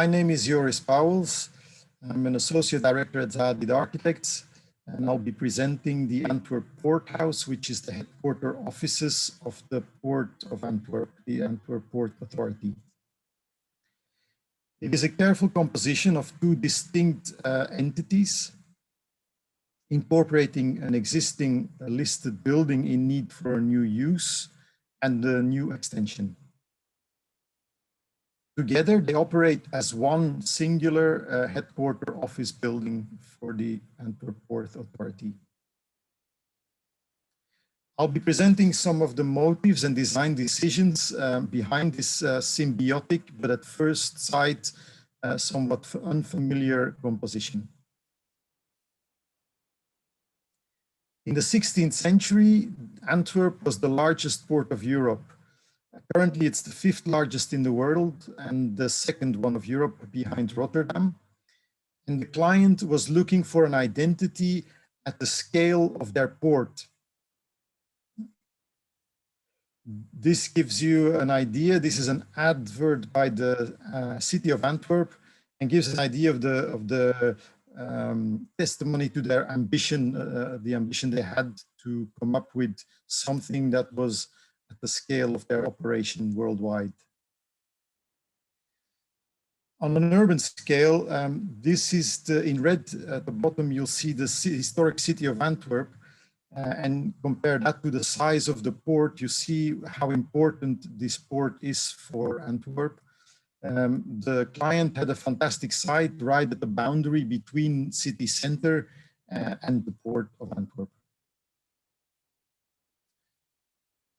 My name is Joris Pauwels. I'm an associate director at Zaha Hadid Architects, and I'll be presenting the Antwerp Port House, which is the headquarter offices of the Port of Antwerp, the Antwerp Port Authority. It is a careful composition of two distinct entities, incorporating an existing listed building in need for a new use and a new extension. Together, they operate as one singular headquarter office building for the Antwerp Port Authority. I'll be presenting some of the motives and design decisions behind this symbiotic, but at first sight, somewhat unfamiliar composition. In the 16th century, Antwerp was the largest port of Europe. Currently, it's the 5th largest in the world and the 2nd one of Europe behind Rotterdam. And the client was looking for an identity at the scale of their port. This gives you an idea. This is an advert by the city of Antwerp and gives an idea of the testimony to their ambition, the ambition they had to come up with something that was at the scale of their operation worldwide. On an urban scale, this is in red at the bottom, you'll see the historic city of Antwerp, and compare that to the size of the port, you see how important this port is for Antwerp. The client had a fantastic site right at the boundary between city center and the port of Antwerp.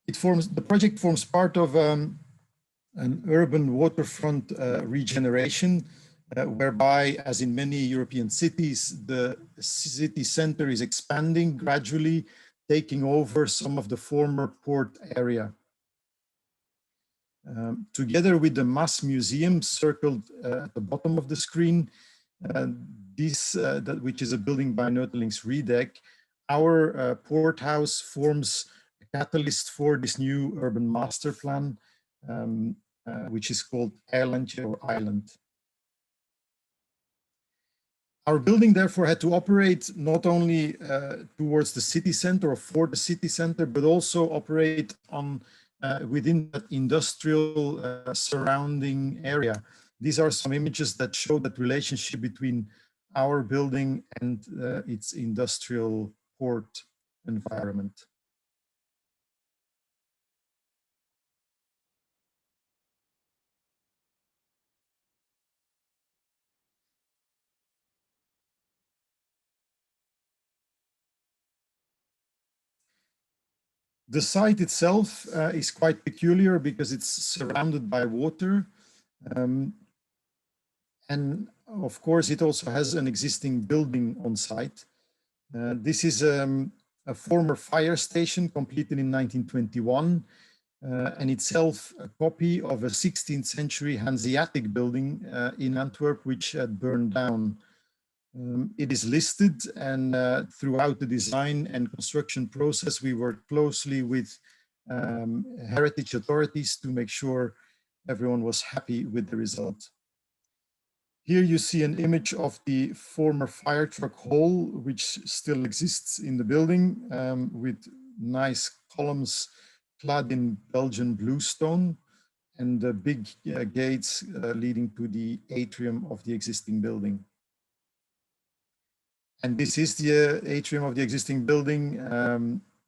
The project forms part of an urban waterfront regeneration, whereby, as in many European cities, the city center is expanding gradually, taking over some of the former port area. Together with the Mass Museum circled at the bottom of the screen, which is a building by Notelings Redec, our port house forms catalyst for this new urban master plan, which is called Eilandje or Island. Our building therefore had to operate not only towards the city center or for the city center, but also operate on within that industrial surrounding area. These are some images that show that relationship between our building and its industrial port environment. The site itself is quite peculiar because it's surrounded by water. And of course, it also has an existing building on site. This is a former fire station completed in 1921, and itself a copy of a 16th century Hanseatic building in Antwerp, which had burned down. It is listed, and throughout the design and construction process, we worked closely with heritage authorities to make sure everyone was happy with the result. Here you see an image of the former fire truck hall, which still exists in the building, with nice columns clad in Belgian bluestone and the big gates leading to the atrium of the existing building. And this is the atrium of the existing building,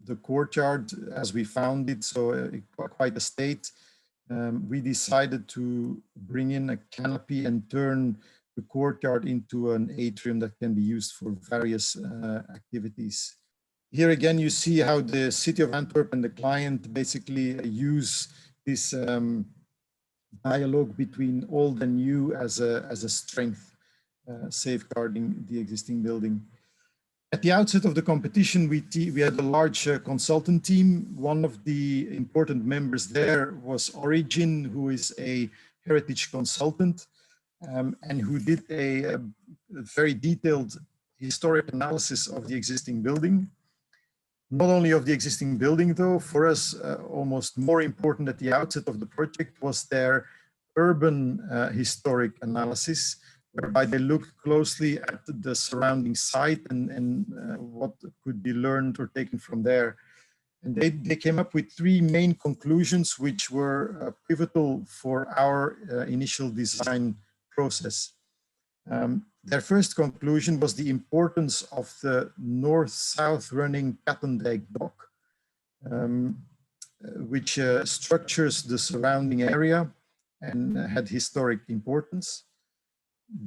the courtyard as we found it, so quite a state. We decided to bring in a canopy and turn the courtyard into an atrium that can be used for various activities. Here again, you see how the city of Antwerp and the client basically use this dialogue between old and new as a strength. Safeguarding the existing building. At the outset of the competition, we had a large consultant team. One of the important members there was Origin, who is a heritage consultant and who did a very detailed historic analysis of the existing building. Not only of the existing building though, for us almost more important at the outset of the project was their urban historic analysis, whereby they looked closely at the surrounding site and what could be learned or taken from there. And they came up with three main conclusions, which were pivotal for our initial design process. Their first conclusion was the importance of the north-south running Katendijk dock, which structures the surrounding area and had historic importance.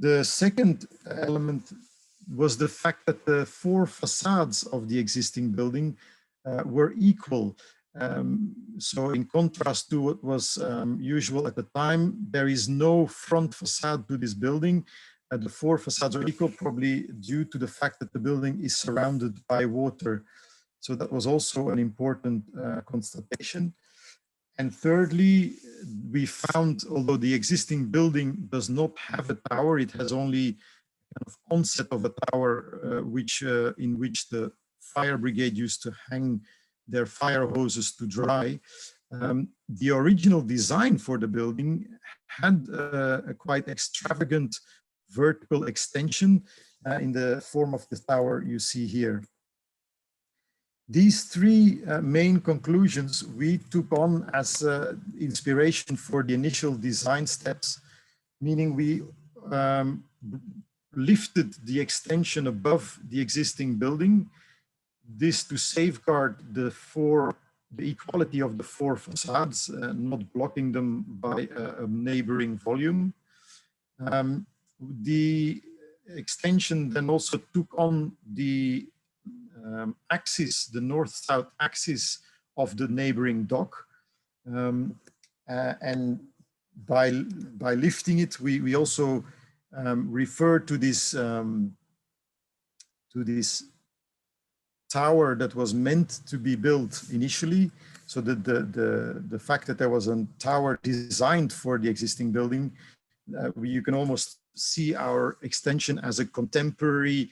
The second element was the fact that the four facades of the existing building were equal. So in contrast to what was usual at the time, there is no front facade to this building. The four facades are equal, probably due to the fact that the building is surrounded by water. So that was also an important constatation. And thirdly, we found, although the existing building does not have a tower, it has only kind of onset of a tower, in which the fire brigade used to hang their fire hoses to dry. The original design for the building had a quite extravagant vertical extension in the form of the tower you see here. These three main conclusions we took on as inspiration for the initial design steps, meaning we lifted the extension above the existing building, this to safeguard the equality of the four facades, not blocking them by a neighboring volume. The extension then also took on the axis, the north-south axis of the neighboring dock. And by lifting it, we also refer to this tower that was meant to be built initially. So that the fact that there was a tower designed for the existing building, you can almost see our extension as a contemporary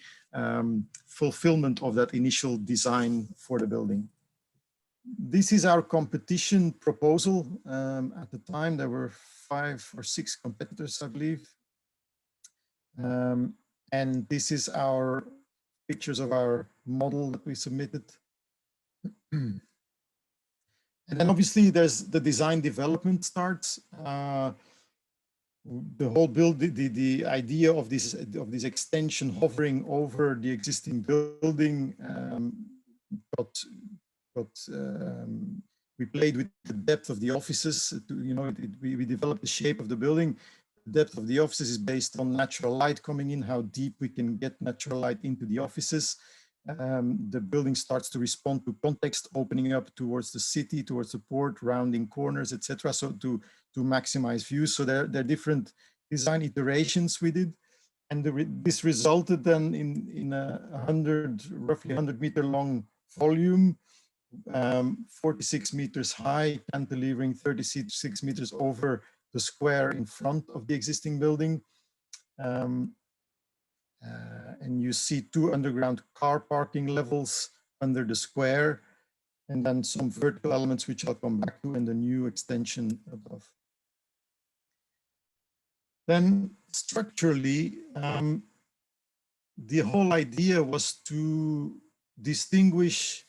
fulfillment of that initial design for the building. This is our competition proposal. At the time, there were 5 or 6 competitors, I believe. And this is our pictures of our model that we submitted. And then obviously there's the design development starts. The whole build, the idea of this extension hovering over the existing building we played with the depth of the offices. We developed the shape of the building. The depth of the offices is based on natural light coming in, how deep we can get natural light into the offices. The building starts to respond to context, opening up towards the city, towards the port, rounding corners, etc. So to maximize views. So there are different design iterations we did. And this resulted then in a roughly 100 meter long volume, 46 meters high, cantilevering 36 meters over the square in front of the existing building. And you see 2 underground car parking levels under the square, and then some vertical elements which I'll come back to, and the new extension above. Then structurally, the whole idea was to distinguish.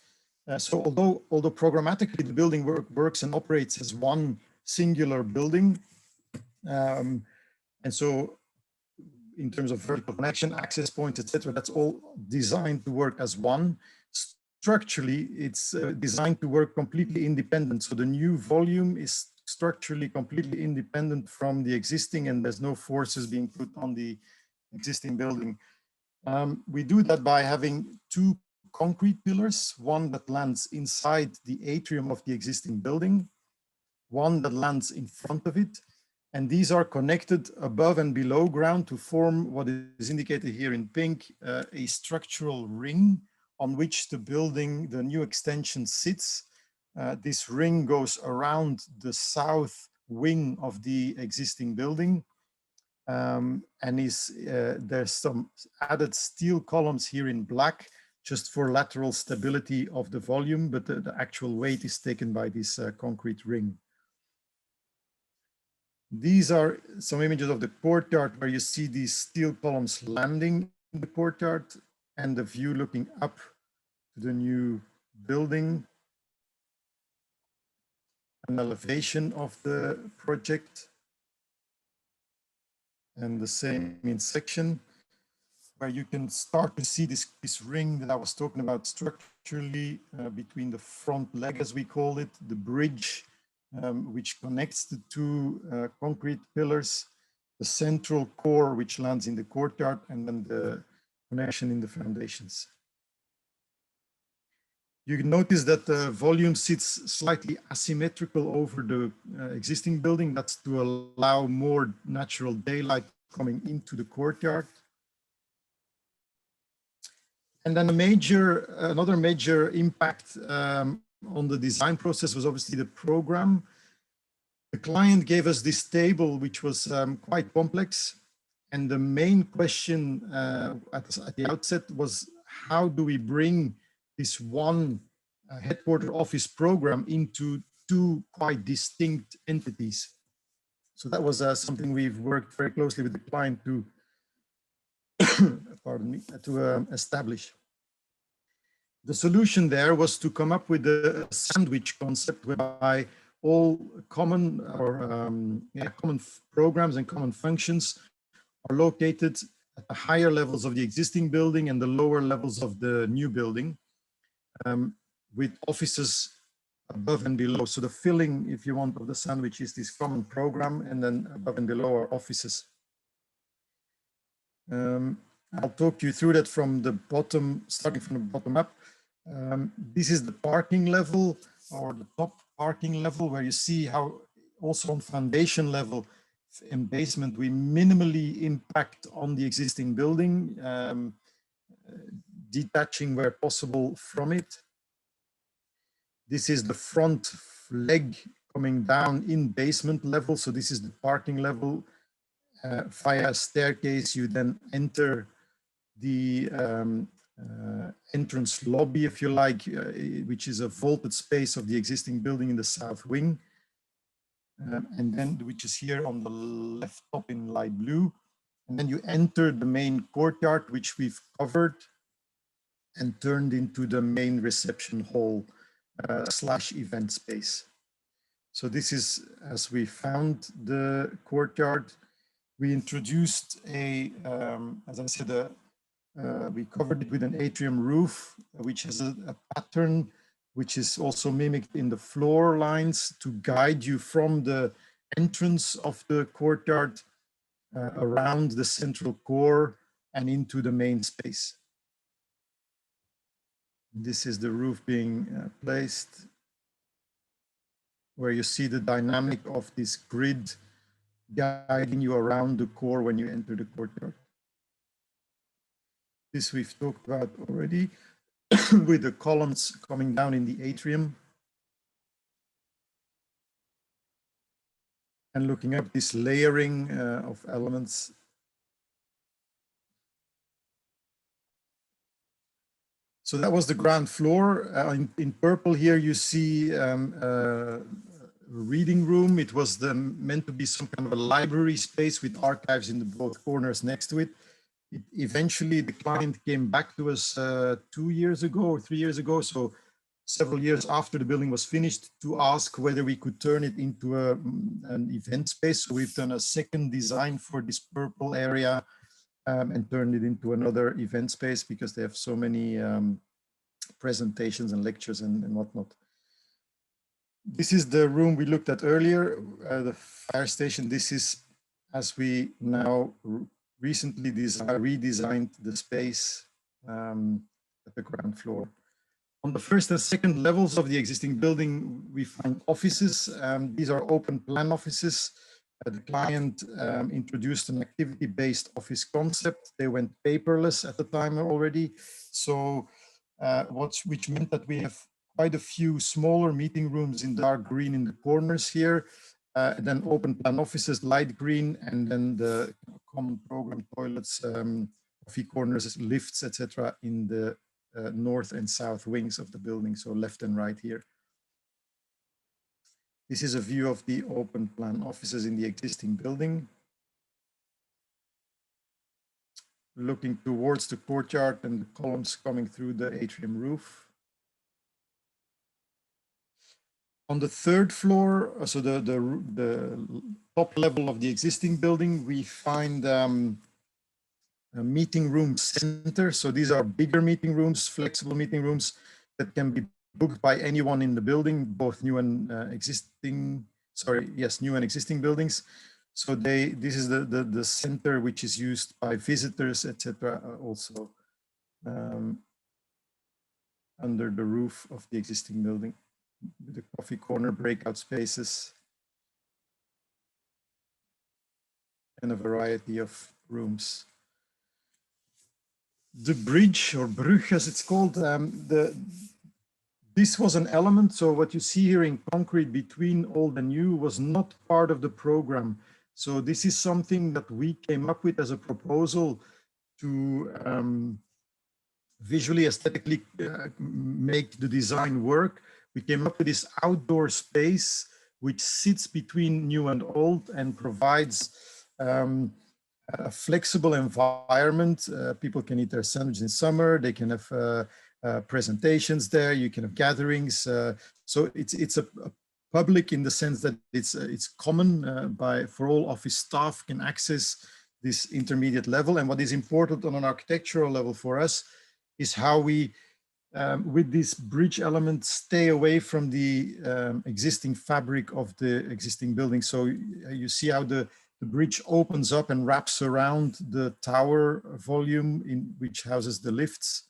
So although programmatically the building works and operates as one singular building, and so in terms of vertical connection, access points, etc., that's all designed to work as one. Structurally, it's designed to work completely independent. So the new volume is structurally completely independent from the existing, and there's no forces being put on the existing building. We do that by having 2 concrete pillars, one that lands inside the atrium of the existing building, one that lands in front of it. And these are connected above and below ground to form what is indicated here in pink, a structural ring on which the building, the new extension sits. This ring goes around the south wing of the existing building. And there's some added steel columns here in black, just for lateral stability of the volume, but the actual weight is taken by this concrete ring. These are some images of the courtyard where you see these steel columns landing in the courtyard and the view looking up to the new building. An elevation of the project. And the same in section, where you can start to see this ring that I was talking about structurally between the front leg, as we call it, the bridge, which connects the two concrete pillars, the central core, which lands in the courtyard, and then the connection in the foundations. You can notice that the volume sits slightly asymmetrical over the existing building. That's to allow more natural daylight coming into the courtyard. And then another major impact on the design process was obviously the program. The client gave us this table, which was quite complex. And the main question at the outset was, how do we bring this one headquarter office program into two quite distinct entities? So that was something we've worked very closely with the client to, pardon me, to establish. The solution there was to come up with a sandwich concept whereby all common programs and common functions are located at the higher levels of the existing building and the lower levels of the new building, with offices above and below. So the filling, if you want, of the sandwich is this common program, and then above and below are offices. I'll talk you through that from the bottom, starting from the bottom up. This is the parking level, or the top parking level, where you see how also on foundation level and basement, we minimally impact on the existing building, detaching where possible from it. This is the front leg coming down in basement level. So this is the parking level. Via a staircase, you then enter the entrance lobby, if you like, which is a vaulted space of the existing building in the south wing. And then, which is here on the left top in light blue. And then you enter the main courtyard, which we've covered and turned into the main reception hall slash event space. So this is, as we found the courtyard, we introduced a, as I said, we covered it with an atrium roof, which has a pattern which is also mimicked in the floor lines to guide you from the entrance of the courtyard around the central core and into the main space. This is the roof being placed, where you see the dynamic of this grid guiding you around the core when you enter the courtyard. This we've talked about already with the columns coming down in the atrium. And looking up this layering of elements. So that was the ground floor. In purple here, you see a reading room. It was meant to be some kind of a library space with archives in the both corners next to it. Eventually, the client came back to us 2 years ago or 3 years ago, so several years after the building was finished, to ask whether we could turn it into an event space. So we've done a second design for this purple area and turned it into another event space because they have so many presentations and lectures and whatnot. This is the room we looked at earlier, the fire station. This is, as we now recently redesigned the space at the ground floor. On the first and second levels of the existing building, we find offices. These are open plan offices. The client introduced an activity-based office concept. They went paperless at the time already. So which meant that we have quite a few smaller meeting rooms in dark green in the corners here. Then open plan offices, light green, and then the common program toilets, coffee corners, lifts, etc. in the north and south wings of the building, so left and right here. This is a view of the open plan offices in the existing building. Looking towards the courtyard and the columns coming through the atrium roof. On the third floor, so the top level of the existing building, we find a meeting room center. So these are bigger meeting rooms, flexible meeting rooms that can be booked by anyone in the building, both new and existing, new and existing buildings. So this is the center which is used by visitors, etc. Also under the roof of the existing building, with the coffee corner, breakout spaces, and a variety of rooms. The bridge, or brug as it's called, this was an element. So what you see here in concrete between old and new was not part of the program. So this is something that we came up with as a proposal to visually, aesthetically make the design work. We came up with this outdoor space which sits between new and old and provides a flexible environment. People can eat their sandwich in summer. They can have presentations there. You can have gatherings. So it's a public in the sense that it's common for all office staff can access this intermediate level. And what is important on an architectural level for us is how we, with this bridge element, stay away from the existing fabric of the existing building. So you see how the bridge opens up and wraps around the tower volume in which houses the lifts.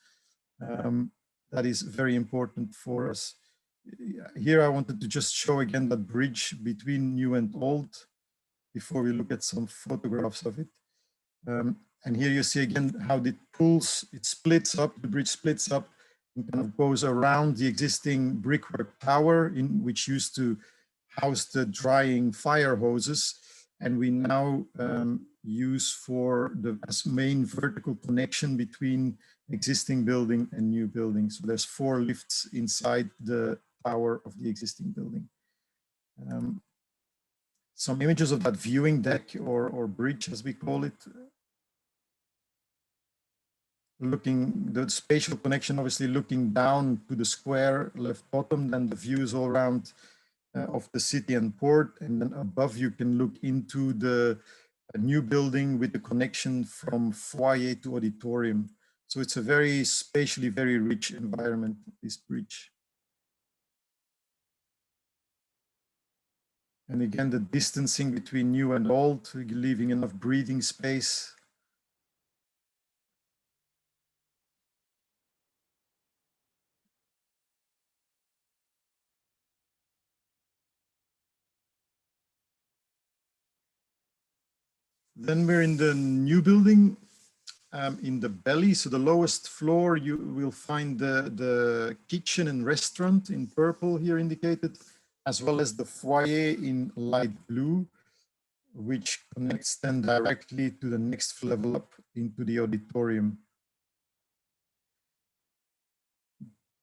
That is very important for us. Here I wanted to just show again that bridge between new and old before we look at some photographs of it. And here you see again how it pulls, it splits up, the bridge splits up and kind of goes around the existing brickwork tower in which used to house the drying fire hoses. And we now use for the as main vertical connection between existing building and new building. So there's 4 lifts inside the tower of the existing building. Some images of that viewing deck or bridge, as we call it. Looking, the spatial connection, obviously looking down to the square left bottom, then the views all around of the city and port, and then above you can look into the new building with the connection from foyer to auditorium. So it's a very spatially very rich environment, this bridge. And again, the distancing between new and old, leaving enough breathing space. Then we're in the new building, in the belly. So the lowest floor, you will find the kitchen and restaurant in purple here indicated, as well as the foyer in light blue, which connects then directly to the next level up into the auditorium.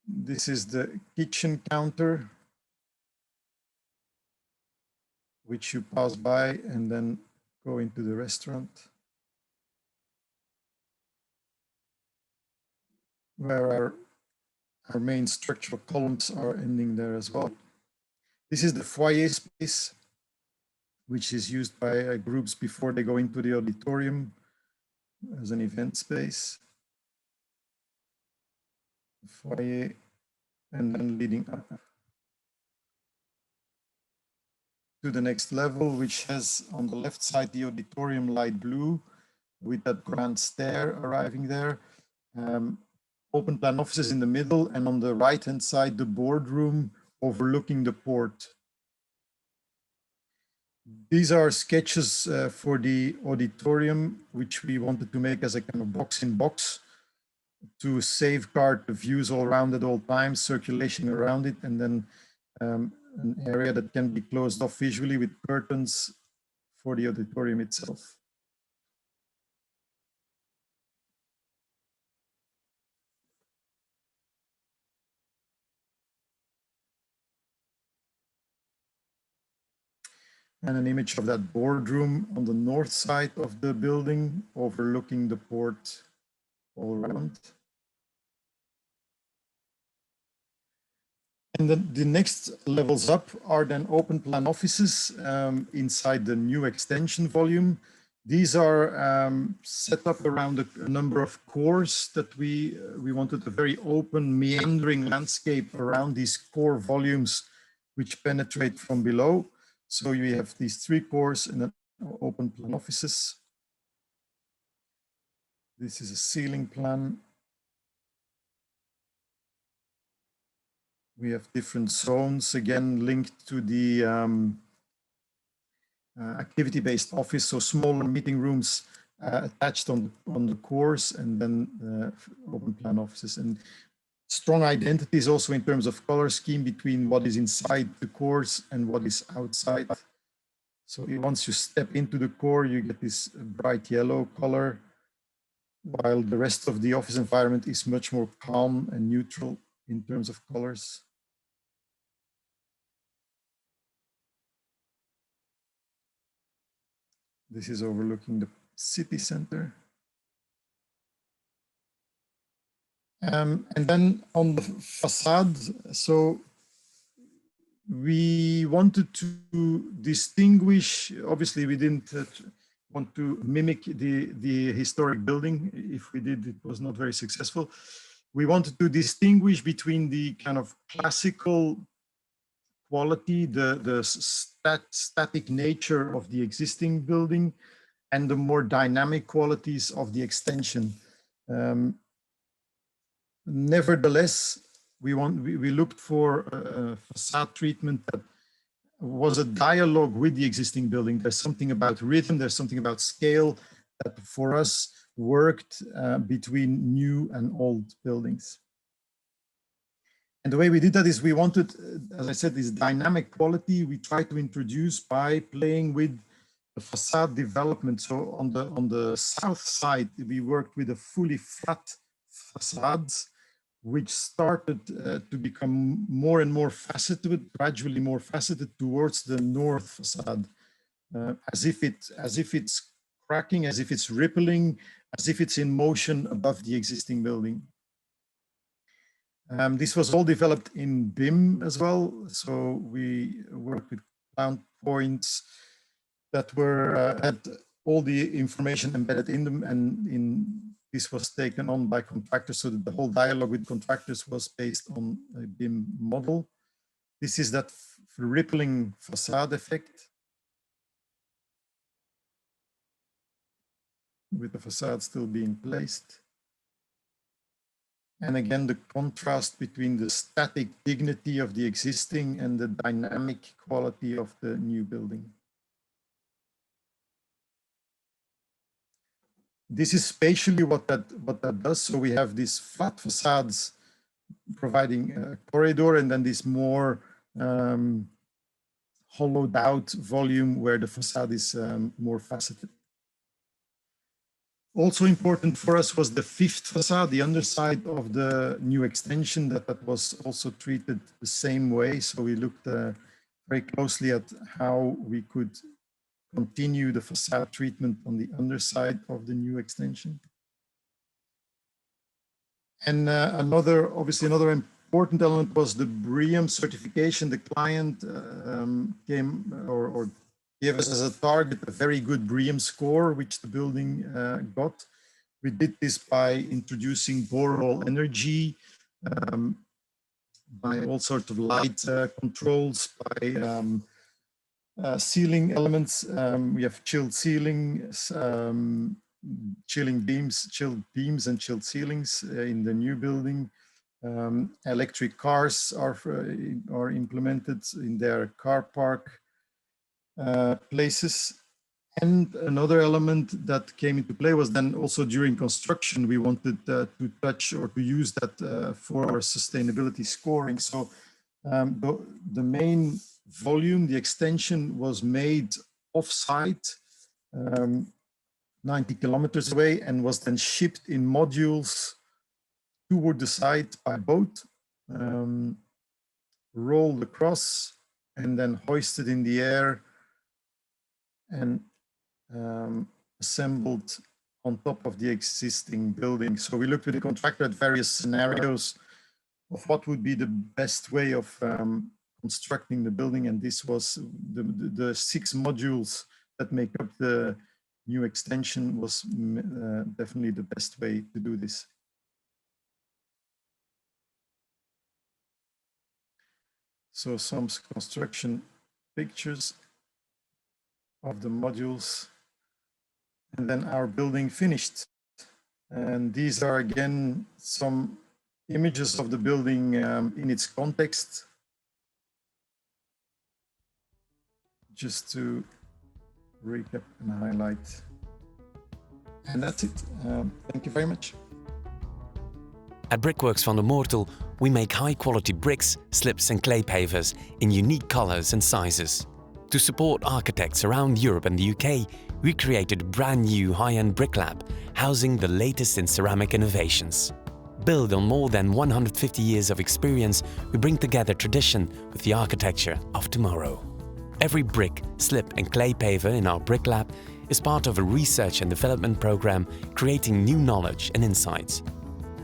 This is the kitchen counter, which you pass by and then go into the restaurant, where our main structural columns are ending there as well. This is the foyer space, which is used by groups before they go into the auditorium as an event space. Foyer, and then leading up to the next level, which has on the left side the auditorium light blue with that grand stair arriving there. Open plan offices in the middle, and on the right hand side the boardroom overlooking the port. These are sketches for the auditorium, which we wanted to make as a kind of box in box to safeguard the views all around at all times, circulation around it, and then an area that can be closed off visually with curtains for the auditorium itself. and an image of that boardroom on the north side of the building, overlooking the port all around. And then the next levels up are then open plan offices inside the new extension volume. These are set up around a number of cores that we wanted a very open, meandering landscape around these core volumes, which penetrate from below. So you have these 3 cores and then open plan offices. This is a ceiling plan. We have different zones, again, linked to the activity-based office, so smaller meeting rooms attached on the cores, and then open plan offices. And strong identities also in terms of color scheme between what is inside the cores and what is outside. So once you step into the core, you get this bright yellow color, while the rest of the office environment is much more calm and neutral in terms of colors. This is overlooking the city center. And then on the facade, so we wanted to distinguish, obviously we didn't want to mimic the historic building. If we did, it was not very successful. We wanted to distinguish between the kind of classical quality, the static nature of the existing building, and the more dynamic qualities of the extension. Nevertheless, we looked for a facade treatment that was a dialogue with the existing building. There's something about rhythm, there's something about scale that for us worked between new and old buildings. And the way we did that is we wanted, as I said, this dynamic quality we tried to introduce by playing with the facade development. So on the south side, we worked with a fully flat facades, which started to become more and more faceted, gradually more faceted towards the north facade, as if it's cracking, as if it's rippling, as if it's in motion above the existing building. This was all developed in BIM as well. So we worked with ground points that were had all the information embedded in them, and this was taken on by contractors, so that the whole dialogue with contractors was based on a BIM model. This is that rippling facade effect, with the facade still being placed. And again, the contrast between the static dignity of the existing and the dynamic quality of the new building. This is spatially what that does. So we have these flat facades providing a corridor, and then this more hollowed out volume where the facade is more faceted. Also important for us was the fifth facade, the underside of the new extension, that was also treated the same way. So we looked very closely at how we could continue the facade treatment on the underside of the new extension. And obviously another important element was the BREEAM certification. The client gave us as a target a very good BREEAM score, which the building got. We did this by introducing borehole energy, by all sorts of light controls, by ceiling elements. We have chilled ceilings, chilled beams and chilled ceilings in the new building. Electric cars are implemented in their car park places. And another element that came into play was then also during construction, we wanted to touch or to use that for our sustainability scoring. So the main volume, the extension, was made off-site, 90 kilometers away, and was then shipped in modules toward the site by boat, rolled across, and then hoisted in the air and assembled on top of the existing building. So we looked with the contractor at various scenarios of what would be the best way of constructing the building, and this was the 6 modules that make up the new extension was definitely the best way to do this. So some construction pictures of the modules, and then our building finished. And these are again some images of the building in its context. Just to recap and highlight. And that's it. Thank you very much. At Brickworks Vande Moortel, we make high-quality bricks, slips and clay pavers in unique colors and sizes. To support architects around Europe and the UK, we created a brand new high-end brick lab, housing the latest in ceramic innovations. Built on more than 150 years of experience, we bring together tradition with the architecture of tomorrow. Every brick, slip and clay paver in our brick lab is part of a research and development program creating new knowledge and insights.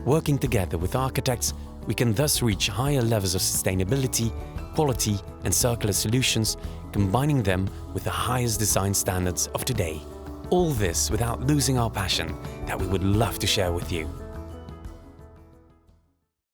Working together with architects, we can thus reach higher levels of sustainability, quality and circular solutions, combining them with the highest design standards of today. All this without losing our passion that we would love to share with you.